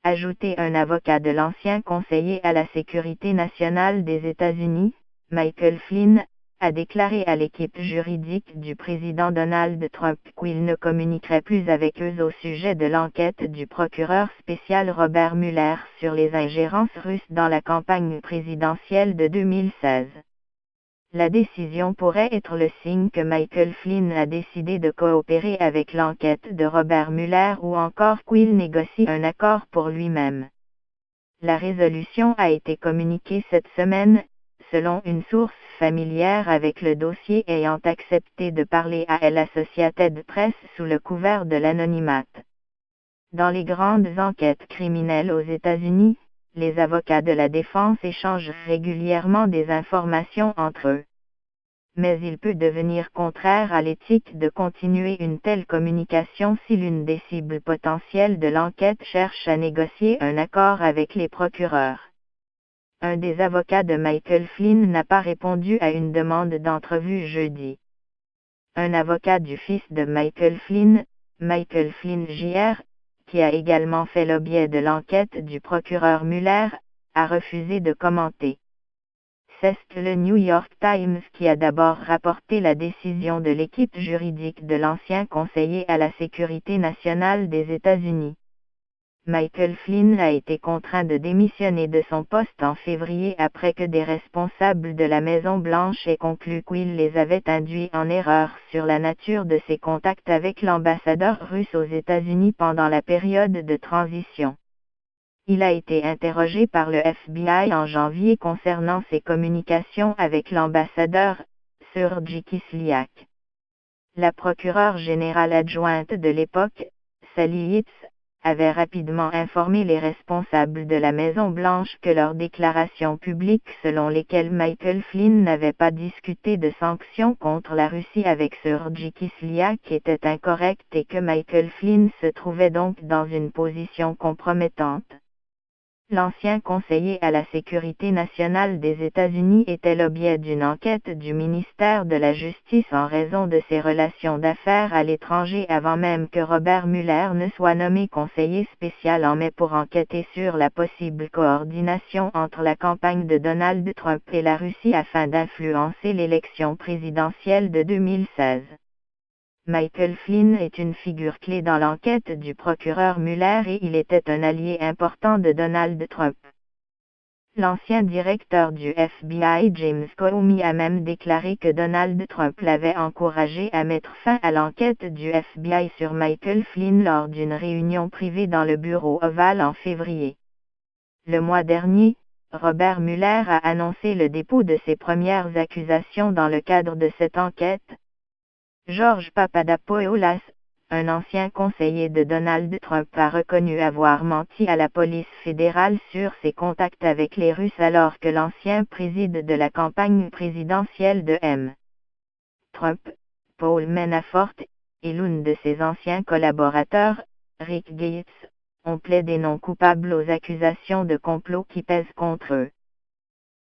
ajouté un avocat de l'ancien conseiller à la sécurité nationale des États-Unis, Michael Flynn, a déclaré à l'équipe juridique du président Donald Trump qu'il ne communiquerait plus avec eux au sujet de l'enquête du procureur spécial Robert Mueller sur les ingérences russes dans la campagne présidentielle de 2016. La décision pourrait être le signe que Michael Flynn a décidé de coopérer avec l'enquête de Robert Mueller ou encore qu'il négocie un accord pour lui-même. La résolution a été communiquée cette semaine, selon une source familière avec le dossier ayant accepté de parler à l'Associated Press sous le couvert de l'anonymat. Dans les grandes enquêtes criminelles aux États-Unis, les avocats de la défense échangent régulièrement des informations entre eux. Mais il peut devenir contraire à l'éthique de continuer une telle communication si l'une des cibles potentielles de l'enquête cherche à négocier un accord avec les procureurs. Un des avocats de Michael Flynn n'a pas répondu à une demande d'entrevue jeudi. Un avocat du fils de Michael Flynn, Michael Flynn Jr., qui a également fait l'objet de l'enquête du procureur Mueller, a refusé de commenter. C'est le New York Times qui a d'abord rapporté la décision de l'équipe juridique de l'ancien conseiller à la sécurité nationale des États-Unis. Michael Flynn a été contraint de démissionner de son poste en février après que des responsables de la Maison-Blanche aient conclu qu'il les avait induits en erreur sur la nature de ses contacts avec l'ambassadeur russe aux États-Unis pendant la période de transition. Il a été interrogé par le FBI en janvier concernant ses communications avec l'ambassadeur, Sergei Kislyak. La procureure générale adjointe de l'époque, Sally Yates, avait rapidement informé les responsables de la Maison-Blanche que leurs déclarations publiques selon lesquelles Michael Flynn n'avait pas discuté de sanctions contre la Russie avec Sergei Kislyak étaient incorrectes et que Michael Flynn se trouvait donc dans une position compromettante. L'ancien conseiller à la sécurité nationale des États-Unis était l'objet d'une enquête du ministère de la Justice en raison de ses relations d'affaires à l'étranger avant même que Robert Mueller ne soit nommé conseiller spécial en mai pour enquêter sur la possible coordination entre la campagne de Donald Trump et la Russie afin d'influencer l'élection présidentielle de 2016. Michael Flynn est une figure clé dans l'enquête du procureur Mueller et il était un allié important de Donald Trump. L'ancien directeur du FBI James Comey a même déclaré que Donald Trump l'avait encouragé à mettre fin à l'enquête du FBI sur Michael Flynn lors d'une réunion privée dans le bureau ovale en février. Le mois dernier, Robert Mueller a annoncé le dépôt de ses premières accusations dans le cadre de cette enquête. George Papadopoulos, un ancien conseiller de Donald Trump, a reconnu avoir menti à la police fédérale sur ses contacts avec les Russes alors que l'ancien préside de la campagne présidentielle de M. Trump, Paul Manafort, et l'un de ses anciens collaborateurs, Rick Gates, ont plaidé non coupables aux accusations de complot qui pèsent contre eux.